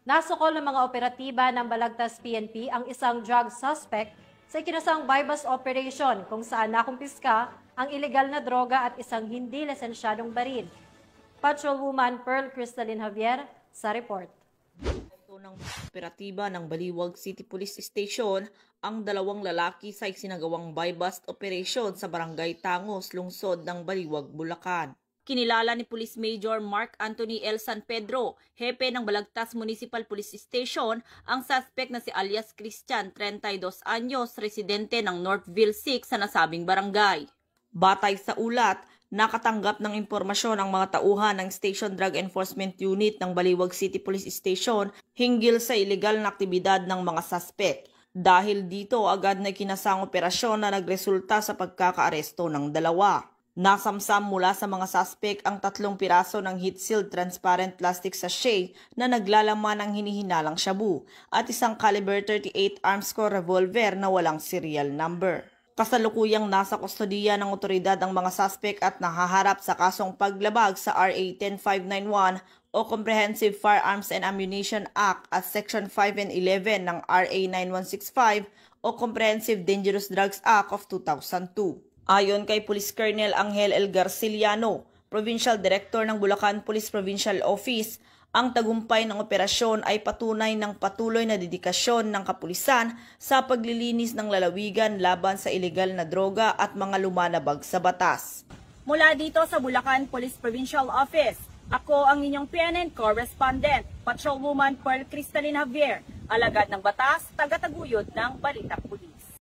Nasukol ng mga operatiba ng Balagtas PNP ang isang drug suspect sa ikinasang buy-bust operation kung saan nakumpiska ang ilegal na droga at isang hindi lisensyadong baril. Patrolwoman Pearl Crystalline Javier sa report. Ito ng operatiba ng Baliwag City Police Station ang dalawang lalaki sa isinagawang buy-bust operation sa Barangay Tangos, lungsod ng Baliwag, Bulacan. Kinilala ni Police Major Mark Anthony L. San Pedro, hepe ng Balagtas Municipal Police Station, ang suspect na si alias Christian, 32 anyos, residente ng Northville 6 sa nasabing barangay. Batay sa ulat, nakatanggap ng impormasyon ang mga tauhan ng Station Drug Enforcement Unit ng Baliwag City Police Station hinggil sa ilegal na aktibidad ng mga suspect. Dahil dito, agad na ikinasang operasyon na nagresulta sa pagkakaaresto ng dalawa. Nasamsam mula sa mga suspect ang 3 piraso ng heat-sealed transparent plastic sachet na naglalaman ng hinihinalang shabu at isang caliber 38 armscore revolver na walang serial number. Kasalukuyang nasa kustodiya ng otoridad ang mga suspect at nahaharap sa kasong paglabag sa RA 10591 o Comprehensive Firearms and Ammunition Act at Section 5 and 11 ng RA 9165 o Comprehensive Dangerous Drugs Act of 2002. Ayon kay Police Colonel Angel L. Garciliano, Provincial Director ng Bulacan Police Provincial Office, ang tagumpay ng operasyon ay patunay ng patuloy na dedikasyon ng kapulisan sa paglilinis ng lalawigan laban sa ilegal na droga at mga lumalabag sa batas. Mula dito sa Bulacan Police Provincial Office, ako ang inyong PNN Correspondent, Patrolwoman Pearl Crystalline Javier, alagad ng batas, tagataguyod ng Balitang Pulis.